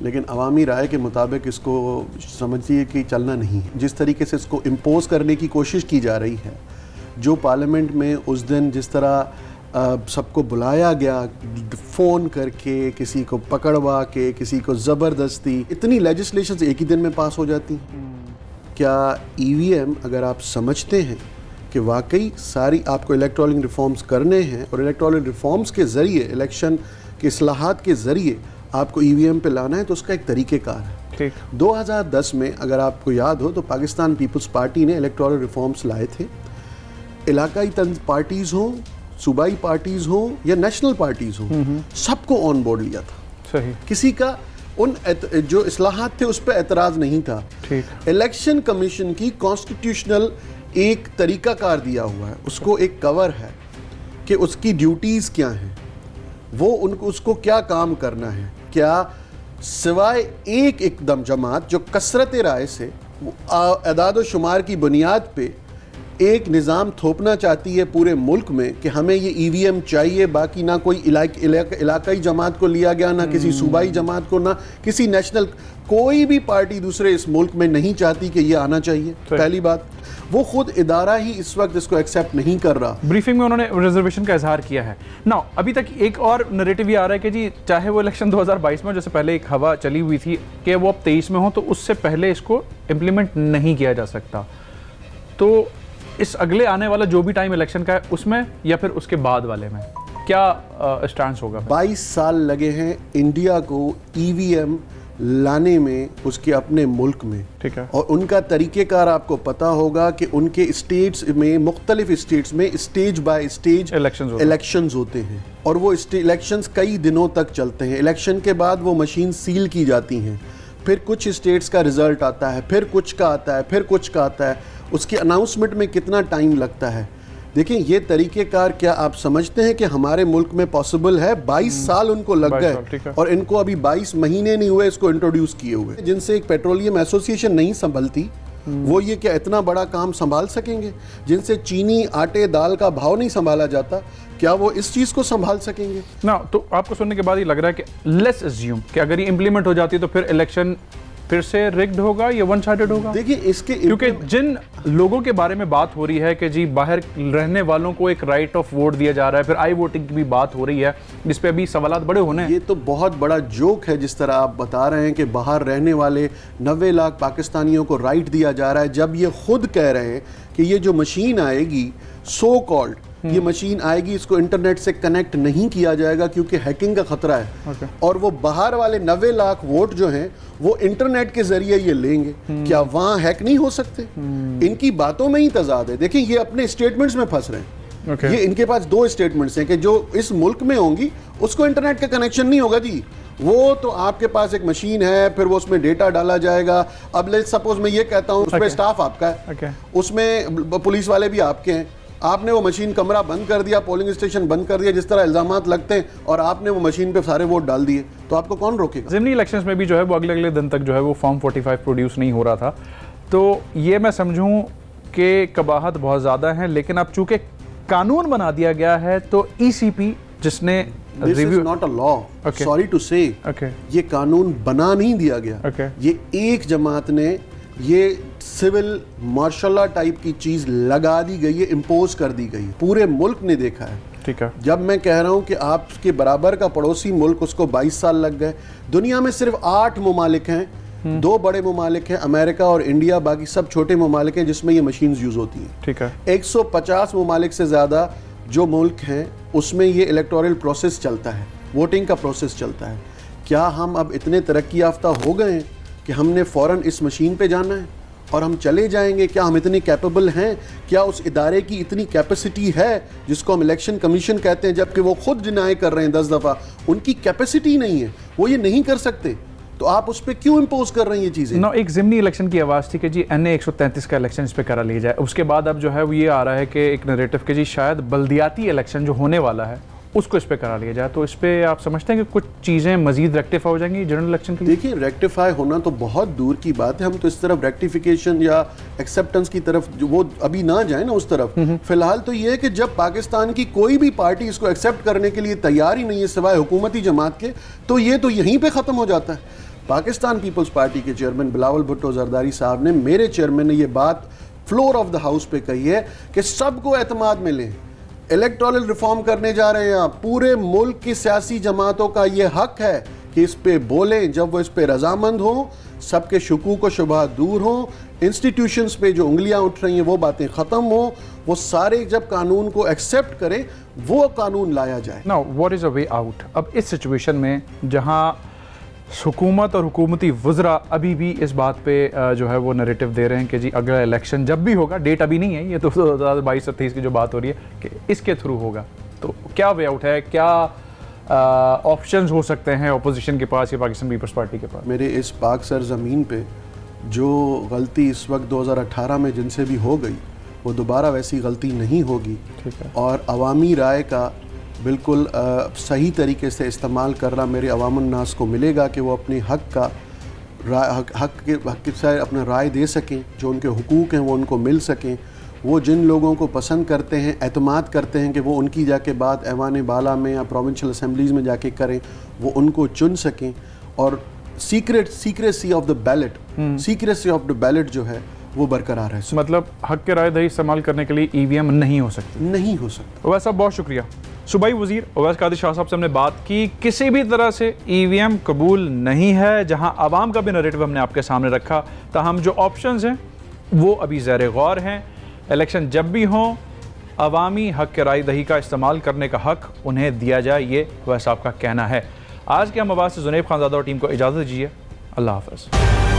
लेकिन अवामी राय के मुताबिक इसको समझिए कि चलना नहीं है। जिस तरीके से इसको इम्पोज करने की कोशिश की जा रही है, जो पार्लियामेंट में उस दिन जिस तरह सबको बुलाया गया फ़ोन करके, किसी को पकड़वा के, किसी को ज़बरदस्ती, इतनी लेजिस्लेशन एक ही दिन में पास हो जाती हैं। क्या ईवीएम अगर आप समझते हैं कि वाकई सारी आपको इलेक्ट्रॉनिक रिफॉर्म्स करने हैं और इलेक्ट्रॉनिक रिफॉर्म्स के ज़रिए, इलेक्शन के इस्लाहात के ज़रिए आपको ईवीएम पे लाना है, तो उसका एक तरीक़ेकार है। 2010 में अगर आपको याद हो तो पाकिस्तान पीपल्स पार्टी ने इलेक्टोरल रिफॉर्म्स लाए थे। इलाकाई तंज पार्टीज़ हों, सूबाई पार्टीज़ हों या नेशनल पार्टीज़ हों, सबको ऑन बोर्ड लिया था। सही। किसी का उन जो इस्लाहात थे उस पर एतराज़ नहीं था। ठीक। इलेक्शन कमीशन की कॉन्स्टिट्यूशनल एक तरीक़ाकार दिया हुआ है, उसको एक कवर है कि उसकी ड्यूटीज़ क्या हैं, वो उनको उसको क्या काम करना है। क्या सिवाय एक एकदम जमात जो कसरत राय से अदाद शुमार की बुनियाद पे एक निज़ाम थोपना चाहती है पूरे मुल्क में कि हमें ये ईवीएम चाहिए, बाकी ना कोई इलाकाई जमात को लिया गया, ना किसी सूबाई जमात को, ना किसी नेशनल, कोई भी पार्टी दूसरे इस मुल्क में नहीं चाहती कि ये आना चाहिए। पहली बात, वो खुद इदारा ही इस वक्त इसको एक्सेप्ट नहीं कर रहा। ब्रीफिंग में उन्होंने रिजर्वेशन का इजहार किया है ना। अभी तक एक और नैरेटिव ये आ रहा है कि जी चाहे वो इलेक्शन 2022 में, जैसे पहले एक हवा चली हुई थी कि वो अब 23 में हो, तो उससे पहले इसको इम्प्लीमेंट नहीं किया जा सकता। तो इस अगले आने वाला जो भी टाइम इलेक्शन का है उसमें या फिर उसके बाद वाले में क्या स्टांस होगा? 22 साल लगे हैं इंडिया को ईवीएम लाने में, उसके अपने मुल्क में। ठीक है। और उनका तरीक़ेकार आपको पता होगा कि उनके स्टेट्स में, मुख्तलिफ स्टेट्स में स्टेज बाय स्टेज इलेक्शंस होते हैं और वो इलेक्शंस कई दिनों तक चलते हैं। इलेक्शन के बाद वो मशीन सील की जाती हैं, फिर कुछ स्टेट्स का रिजल्ट आता है, फिर कुछ का आता है, फिर कुछ का आता है। उसके अनाउंसमेंट में कितना टाइम लगता है। देखें, ये तरीक़ेकार क्या आप समझते हैं कि हमारे मुल्क में पॉसिबल है? 22 साल उनको लग गए और इनको अभी 22 महीने नहीं हुए इसको इंट्रोड्यूस किए हुए। जिनसे एक पेट्रोलियम एसोसिएशन नहीं संभलती, वो ये क्या इतना बड़ा काम संभाल सकेंगे? जिनसे चीनी, आटे, दाल का भाव नहीं संभाला जाता, क्या वो इस चीज़ को संभाल सकेंगे ना? तो आपको सुनने के बाद ये लग रहा है कि लेट्स अज्यूम कि अगर ये इम्प्लीमेंट हो जाती है तो फिर इलेक्शन फिर से रिग्ड होगा या वन साइडेड होगा? देखिए, इसके क्योंकि जिन लोगों के बारे में बात हो रही है कि जी बाहर रहने वालों को एक राइट ऑफ वोट दिया जा रहा है, फिर आई वोटिंग की भी बात हो रही है, जिस पे अभी सवालात बड़े होने हैं। ये तो बहुत बड़ा जोक है जिस तरह आप बता रहे हैं कि बाहर रहने वाले 90 लाख पाकिस्तानियों को राइट दिया जा रहा है, जब ये खुद कह रहे हैं कि ये जो मशीन आएगी, सो कॉल्ड ये मशीन आएगी, इसको इंटरनेट से कनेक्ट नहीं किया जाएगा क्योंकि हैकिंग का खतरा है। और वो बाहर वाले 90 लाख वोट जो हैं वो इंटरनेट के जरिए ये लेंगे। क्या वहाँ हैक नहीं हो सकते? इनकी बातों में ही तजाद है। देखिए, ये अपने स्टेटमेंट्स में फंस रहे हैं। ये इनके पास 2 स्टेटमेंट्स हैं कि जो इस मुल्क में होंगी उसको इंटरनेट का कनेक्शन नहीं होगा जी। वो तो आपके पास एक मशीन है, फिर वो उसमें डेटा डाला जाएगा। अब लेट्स सपोज मैं ये कहता हूँ उसमें स्टाफ आपका है, उसमें पुलिस वाले भी आपके हैं, आपने वो मशीन कमरा बंद कर दिया, पोलिंग स्टेशन बंद कर दिया, जिस तरह इल्जामात लगते हैं, और आपने वो मशीन पे सारे वोट डाल दिए, तो आपको कौन रोकेगा? ज़िमनी इलेक्शंस में भी जो है वो अगले दिन तक जो है वो फॉर्म 45 प्रोड्यूस नहीं हो रहा था। तो ये मैं समझूं कि कबाहत बहुत ज़्यादा है, लेकिन अब चूंकि कानून बना दिया गया है तो ECP जिसने This is not a law. Sorry to say. ये कानून बना नहीं दिया गया। ये एक जमात ने ये सिविल मार्शल टाइप की चीज लगा दी गई है, इम्पोज कर दी गई है। पूरे मुल्क ने देखा है। ठीक है। जब मैं कह रहा हूँ कि आपके बराबर का पड़ोसी मुल्क, उसको 22 साल लग गए। दुनिया में सिर्फ 8 ममालिक हैं, 2 बड़े ममालिक हैं, अमेरिका और इंडिया, बाकी सब छोटे ममालिक हैं जिसमें ये मशीन्स यूज होती हैं। ठीक है। 150 ममालिक से ज्यादा जो मुल्क हैं उसमें ये इलेक्टोरल प्रोसेस चलता है, वोटिंग का प्रोसेस चलता है। क्या हम अब इतने तरक्की याफ्ता हो गए हैं कि हमने फ़ौरन इस मशीन पे जाना है और हम चले जाएंगे? क्या हम इतने कैपेबल हैं? क्या उस इदारे की इतनी कैपेसिटी है जिसको हम इलेक्शन कमीशन कहते हैं, जबकि वो खुद डिनाई कर रहे हैं 10 दफ़ा? उनकी कैपेसिटी नहीं है, वो ये नहीं कर सकते, तो आप उस पर क्यों इम्पोज कर रहे हैं ये चीज़ें? ना एक ज़िमनी इलेक्शन की आवाज़ थी कि जी NA 133 का इलेक्शन इस पर करा लिया जाए। उसके बाद अब जो है वो ये आ रहा है कि एक नैरेटिव कि जी शायद बल्दियाती इलेक्शन जो होने वाला है उसको इस पर करा लिया जाए। तो इस पर आप समझते हैं कि कुछ चीज़ें मजीद रेक्टिफाई हो जाएंगी जनरल इलेक्शन के लिए? देखिए, रेक्टिफाई होना तो बहुत दूर की बात है, हम तो इस तरफ रेक्टिफिकेशन या एक्सेप्टेंस की तरफ वो अभी ना जाए ना उस तरफ। फिलहाल तो ये है कि जब पाकिस्तान की कोई भी पार्टी इसको एक्सेप्ट करने के लिए तैयार ही नहीं है सिवाय हुकूमती जमात के, तो ये तो यहीं पर ख़त्म हो जाता है। पाकिस्तान पीपल्स पार्टी के चेयरमैन बिलावल भुट्टो जरदारी साहब ने, मेरे चेयरमैन ने, ये बात फ्लोर ऑफ द हाउस पे कही है कि सबको एतमाद में लें, इलेक्टोरल रिफॉर्म करने जा रहे हैं आप, पूरे मुल्क की सियासी जमातों का ये हक है कि इस पे बोलें, जब वो इस पे रजामंद हों, सबके शकूक व शुबहात दूर हों, इंस्टीट्यूशंस पे जो उंगलियां उठ रही हैं वो बातें ख़त्म हों, वो सारे जब कानून को एक्सेप्ट करें वो कानून लाया जाए। Now what is a way out? अब इस सिचुएशन में जहाँ हुकूमत और हुकूमती वज़रा अभी भी इस बात पे जो है वो नैरेटिव दे रहे हैं कि जी अगला इलेक्शन जब भी होगा, डेट अभी नहीं है, ये तो 2022-23 की जो बात हो रही है कि इसके थ्रू होगा, तो क्या वे आउट है? क्या ऑप्शंस हो सकते हैं अपोजिशन के पास या पाकिस्तान पीपल्स पार्टी के पास? मेरे इस पाक सरजमीन पे जो गलती इस वक्त 2018 में जिनसे भी हो गई वो दोबारा वैसी गलती नहीं होगी, और अवामी राय का बिल्कुल सही तरीके से इस्तेमाल करना मेरे अवामुन्नास को मिलेगा कि वो अपने हक के साथ अपना राय दे सकें, जो उनके हुकूक हैं वो उनको मिल सकें, वो जिन लोगों को पसंद करते हैं, एतमाद करते हैं कि वो उनकी जाके बात ऐवान बाला में या प्रोविंशियल असम्बलीज़ में जाके करें, वो उनको चुन सकें, और सीक्रेसी ऑफ द बैलेट जो है वो बरकरार है। मतलब हक के राय दही इस्तेमाल करने के लिए EVM नहीं हो सकती? नहीं हो सकता। वैसा बहुत शुक्रिया। सूबाई वज़ीर अवैस कादिर शाह साहब से हमने बात की, किसी भी तरह से EVM कबूल नहीं है, जहां आवाम का भी नैरेटिव हमने आपके सामने रखा, ताहम जो ऑप्शंस हैं वो अभी ज़ैर गौर हैं। इलेक्शन जब भी हों, अवामी हक के राय दही का इस्तेमाल करने का हक उन्हें दिया जाए, ये अवैस साहब का कहना है। आज के हम आवाज़ से जुनैब खानज़ादा और टीम को इजाज़त दीजिए। अल्लाह हाफ़िज़।